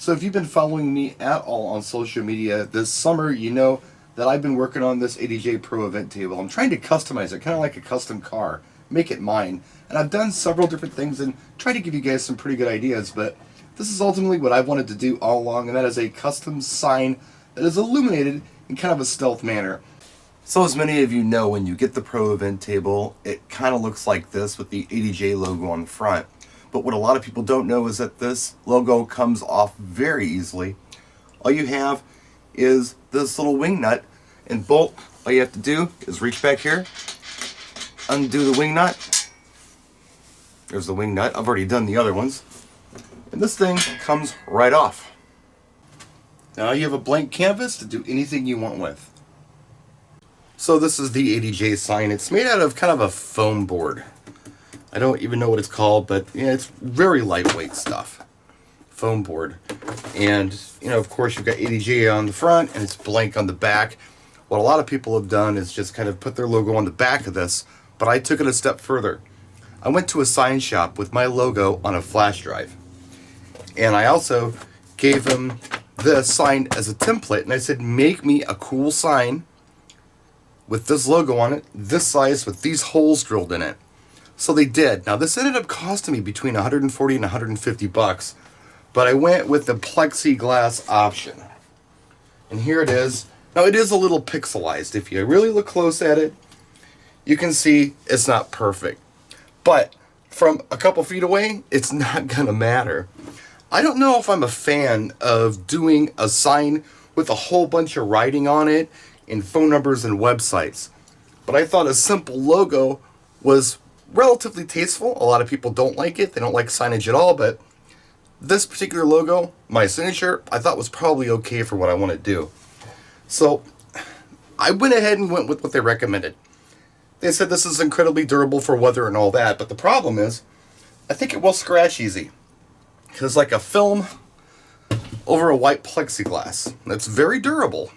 So if you've been following me at all on social media this summer, you know that I've been working on this ADJ Pro event table. I'm trying to customize it, kind of like a custom car, make it mine. And I've done several different things and try to give you guys some pretty good ideas, but this is ultimately what I've wanted to do all along, and that is a custom sign that is illuminated in kind of a stealth manner. So as many of you know, when you get the Pro event table, it kind of looks like this with the ADJ logo on the front. But what a lot of people don't know is that this logo comes off very easily. All you have is this little wing nut and bolt. All you have to do is reach back here, undo the wing nut. There's the wing nut. I've already done the other ones. And this thing comes right off. Now you have a blank canvas to do anything you want with. So this is the ADJ sign. It's made out of kind of a foam board. I don't even know what it's called, but yeah, it's very lightweight stuff. Foam board. And, you know, of course you've got ADJ on the front and it's blank on the back. What a lot of people have done is just kind of put their logo on the back of this, but I took it a step further. I went to a sign shop with my logo on a flash drive. And I also gave them this sign as a template, and I said, make me a cool sign with this logo on it, this size, with these holes drilled in it. So they did. Now this ended up costing me between 140 and 150 bucks, but I went with the plexiglass option. And here it is. Now it is a little pixelized. If you really look close at it, you can see it's not perfect. But from a couple feet away, it's not gonna matter. I don't know if I'm a fan of doing a sign with a whole bunch of writing on it and phone numbers and websites, but I thought a simple logo was relatively tasteful. A lot of people don't like it. They don't like signage at all, but this particular logo, my signature, I thought was probably okay for what I want to do. So I went ahead and went with what they recommended. They said this is incredibly durable for weather and all that, but the problem is I think it will scratch easy. It's like a film over a white plexiglass. It's very durable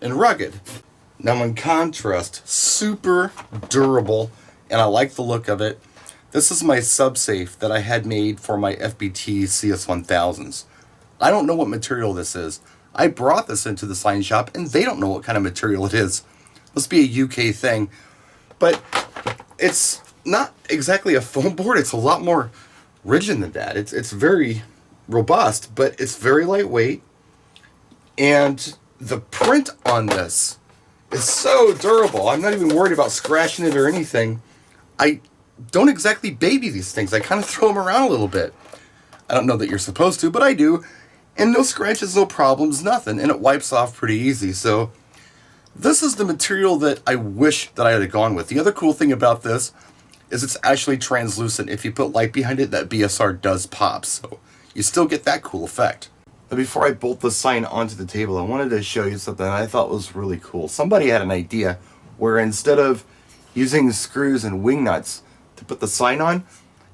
and rugged. Now in contrast, super durable, and I like the look of it. This is my sub-safe that I had made for my FBT CS1000s. I don't know what material this is. I brought this into the sign shop and they don't know what kind of material it is. Must be a UK thing. But it's not exactly a foam board. It's a lot more rigid than that. It's very robust, but it's very lightweight. And the print on this is so durable. I'm not even worried about scratching it or anything. I don't exactly baby these things. I kind of throw them around a little bit. I don't know that you're supposed to, but I do. And no scratches, no problems, nothing. And it wipes off pretty easy. So this is the material that I wish that I had gone with. The other cool thing about this is it's actually translucent. If you put light behind it, that BSR does pop. So you still get that cool effect. But before I bolt the sign onto the table, I wanted to show you something I thought was really cool. Somebody had an idea where instead of using screws and wing nuts to put the sign on,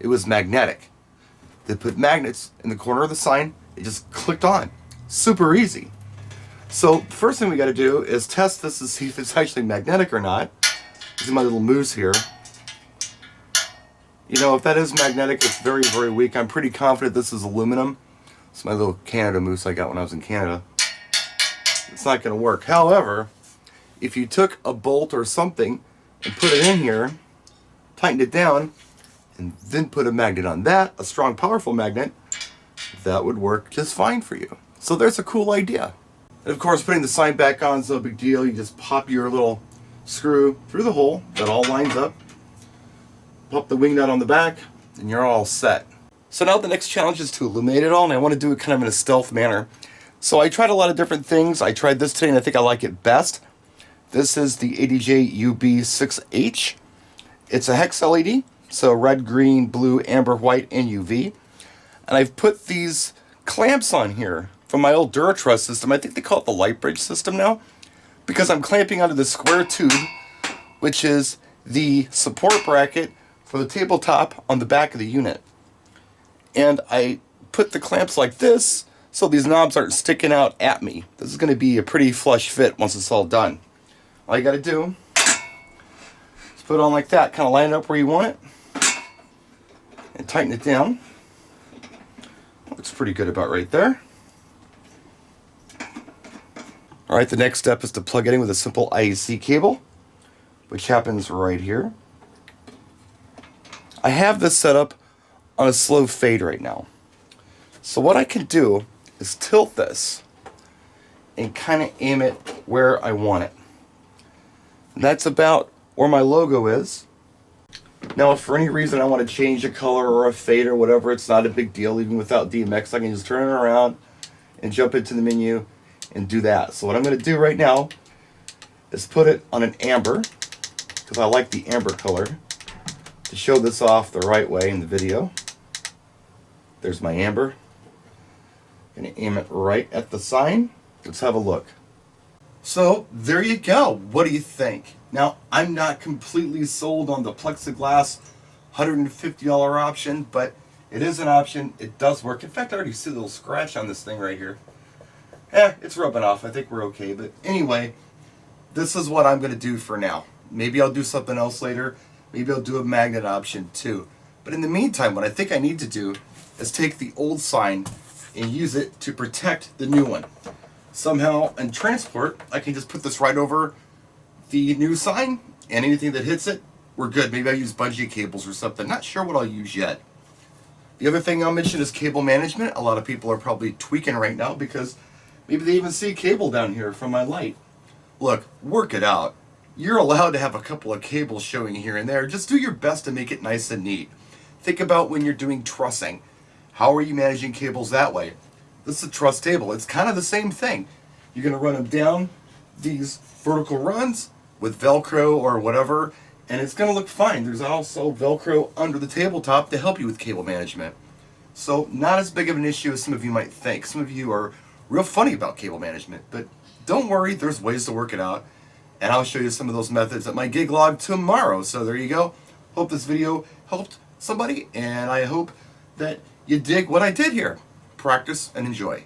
it was magnetic. They put magnets in the corner of the sign. It just clicked on. Super easy. So the first thing we got to do is test this to see if it's actually magnetic or not. This is my little moose here. You know, if that is magnetic, it's very, very weak. I'm pretty confident this is aluminum. It's my little Canada moose I got when I was in Canada. It's not going to work. However, if you took a bolt or something and put it in here, tightened it down, and then put a magnet on that, a strong, powerful magnet, that would work just fine for you. So there's a cool idea. And of course, putting the sign back on is no big deal. You just pop your little screw through the hole. That all lines up. Pop the wing nut on the back, and you're all set. So now the next challenge is to illuminate it all, and I want to do it kind of in a stealth manner. So I tried a lot of different things. I tried this today, and I think I like it best. This is the ADJ UB6H. It's a hex LED, so red, green, blue, amber, white, and UV. And I've put these clamps on here from my old dura system. I think they call it the light bridge system now, because I'm clamping onto the square tube, which is the support bracket for the tabletop on the back of the unit. And I put the clamps like this so these knobs aren't sticking out at me. This is going to be a pretty flush fit once it's all done. All you got to do is put it on like that, kind of line it up where you want it, and tighten it down. Looks pretty good about right there. Alright, the next step is to plug it in with a simple IEC cable, which happens right here. I have this set up on a slow fade right now. So what I can do is tilt this and kind of aim it where I want it. And that's about where my logo is. Now, if for any reason I want to change a color or a fade or whatever, it's not a big deal. Even without DMX, I can just turn it around and jump into the menu and do that. So what I'm going to do right now is put it on an amber, because I like the amber color, to show this off the right way in the video. There's my amber. Going to aim it right at the sign. Let's have a look. So there you go. What do you think? Now, I'm not completely sold on the plexiglass $150 option, but it is an option. It does work. In fact, I already see a little scratch on this thing right here. It's rubbing off. I think we're okay. But anyway, this is what I'm going to do for now. Maybe I'll do something else later. Maybe I'll do a magnet option too. But in the meantime, what I think I need to do is take the old sign and use it to protect the new one. Somehow in transport, I can just put this right over the new sign, and anything that hits it, we're good. Maybe I'll use bungee cables or something. Not sure what I'll use yet. The other thing I'll mention is cable management. A lot of people are probably tweaking right now because maybe they even see cable down here from my light. Look, work it out. You're allowed to have a couple of cables showing here and there. Just do your best to make it nice and neat. Think about when you're doing trussing. How are you managing cables that way? This is a truss table. It's kind of the same thing. You're going to run them down these vertical runs with Velcro or whatever, and it's going to look fine. There's also Velcro under the tabletop to help you with cable management. So not as big of an issue as some of you might think. Some of you are real funny about cable management, but don't worry, there's ways to work it out. And I'll show you some of those methods at my gig log tomorrow. So there you go. Hope this video helped somebody, and I hope that you dig what I did here. Practice and enjoy.